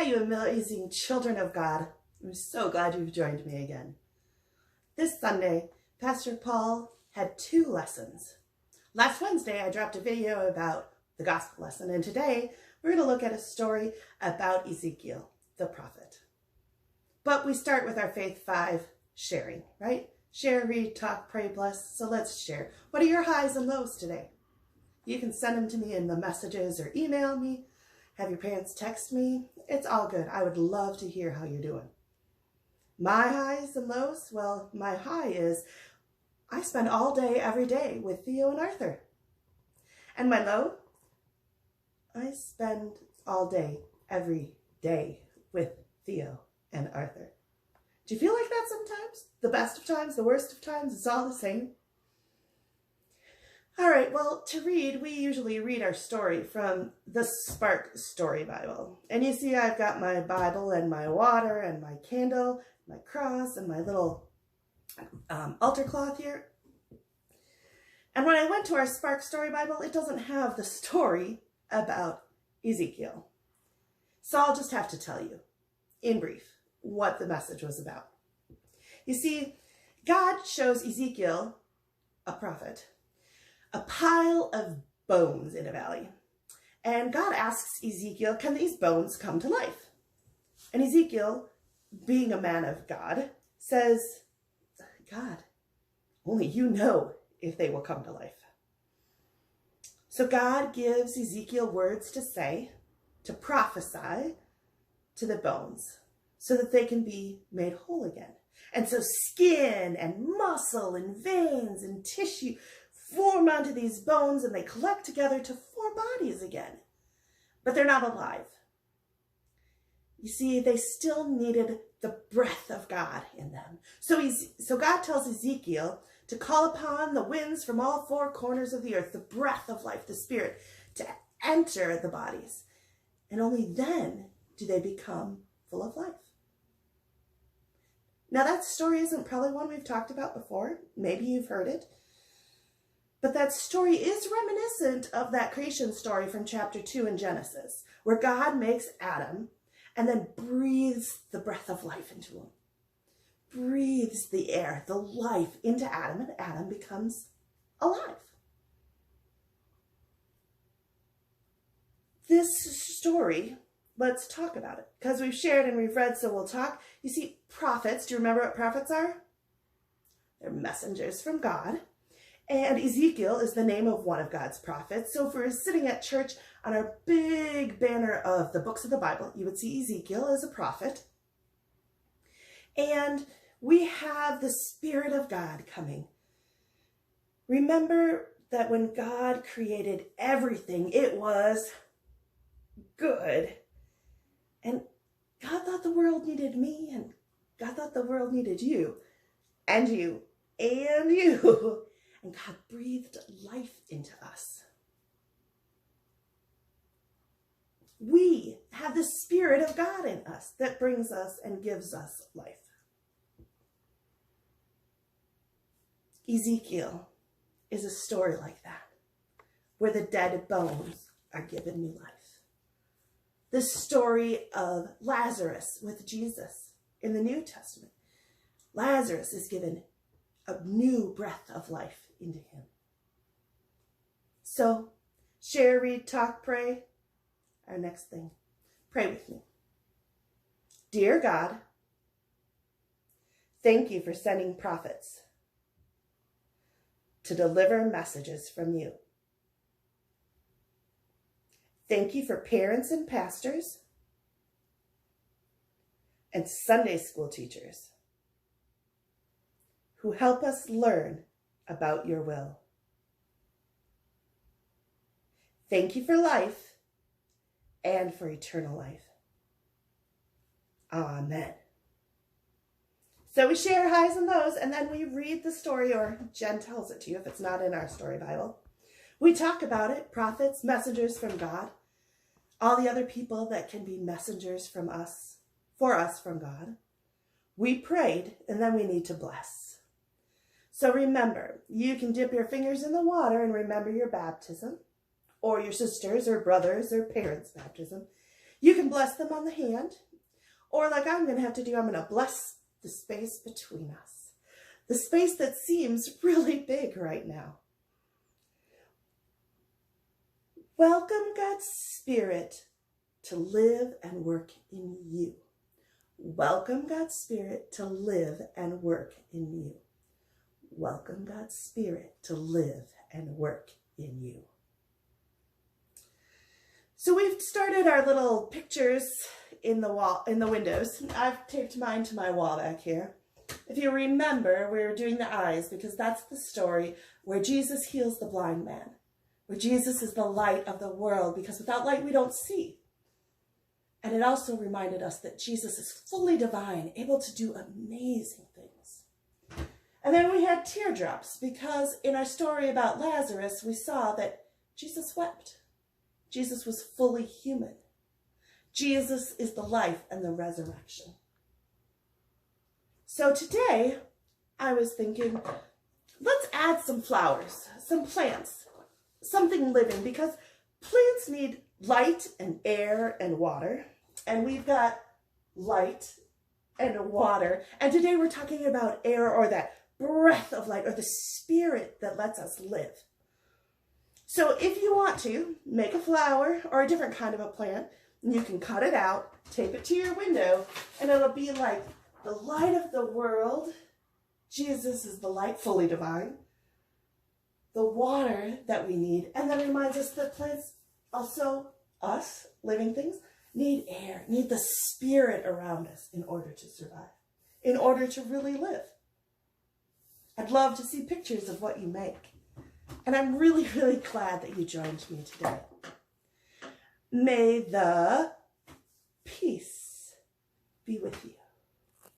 Hi, you amazing children of God. I'm so glad you've joined me again. This Sunday, Pastor Paul had 2 lessons. Last Wednesday, I dropped a video about the gospel lesson, and today we're going to look at a story about Ezekiel, the prophet. But we start with our Faith 5 sharing, right? Share, read, talk, pray, bless. So let's share. What are your highs and lows today? You can send them to me in the messages or email me. Have your parents text me. It's all good. I would love to hear how you're doing. My highs and lows? Well, my high is I spend all day, every day with Theo and Arthur. And my low? I spend all day, every day with Theo and Arthur. Do you feel like that sometimes? The best of times, the worst of times, it's all the same. All right, well, to read, we usually read our story from the Spark Story Bible. And you see I've got my Bible and my water and my candle, my cross and my little altar cloth here. And when I went to our Spark Story Bible, it doesn't have the story about Ezekiel. So I'll just have to tell you, in brief, what the message was about. You see, God shows Ezekiel, a prophet, a pile of bones in a valley. And God asks Ezekiel, can these bones come to life? And Ezekiel, being a man of God, says, God, only you know if they will come to life. So God gives Ezekiel words to say, to prophesy to the bones so that they can be made whole again. And so skin and muscle and veins and tissue form onto these bones and they collect together to form bodies again. But they're not alive. You see, they still needed the breath of God in them. So God tells Ezekiel to call upon the winds from all 4 corners of the earth, the breath of life, the Spirit, to enter the bodies. And only then do they become full of life. Now that story isn't probably one we've talked about before. Maybe you've heard it. But that story is reminiscent of that creation story from chapter 2 in Genesis, where God makes Adam and then breathes the breath of life into him. Breathes the air, the life into Adam, and Adam becomes alive. This story, let's talk about it, because we've shared and we've read, so we'll talk. You see, prophets, do you remember what prophets are? They're messengers from God. And Ezekiel is the name of one of God's prophets. So if we're sitting at church on our big banner of the books of the Bible, you would see Ezekiel as a prophet. And we have the Spirit of God coming. Remember that when God created everything, it was good. And God thought the world needed me, and God thought the world needed you, and you, and you. And God breathed life into us. We have the Spirit of God in us that brings us and gives us life. Ezekiel is a story like that, where the dead bones are given new life. The story of Lazarus with Jesus in the New Testament. Lazarus is given a new breath of life into him. So, share, read, talk, pray. Our next thing. Pray with me. Dear God, thank you for sending prophets to deliver messages from you. Thank you for parents and pastors and Sunday school teachers who help us learn about your will. Thank you for life and for eternal life. Amen. So we share highs and lows, and then we read the story, or Jen tells it to you if it's not in our story Bible. We talk about it, prophets, messengers from God, all the other people that can be messengers from us, for us from God. We prayed, and then we need to bless. So remember, you can dip your fingers in the water and remember your baptism, or your sisters or brothers or parents' baptism. You can bless them on the hand, or like I'm going to have to do, I'm going to bless the space between us. The space that seems really big right now. Welcome God's Spirit to live and work in you. Welcome God's Spirit to live and work in you. Welcome God's Spirit to live and work in you. So we've started our little pictures in the windows. I've taped mine to my wall back here. If you remember, we were doing the eyes because that's the story where Jesus heals the blind man, where Jesus is the light of the world, because without light we don't see. And it also reminded us that Jesus is fully divine, able to do amazing things. And then we had teardrops because in our story about Lazarus, we saw that Jesus wept. Jesus was fully human. Jesus is the life and the resurrection. So today, I was thinking, let's add some flowers, some plants, something living, because plants need light and air and water. And we've got light and water. And today we're talking about air, or that breath of light, or the Spirit that lets us live. So if you want to, make a flower or a different kind of a plant, and you can cut it out, tape it to your window, and it'll be like the light of the world. Jesus is the light, fully divine. The water that we need, and that reminds us that plants, also us, living things, need air, need the Spirit around us in order to survive, in order to really live. I'd love to see pictures of what you make. And I'm really, really glad that you joined me today. May the peace be with you.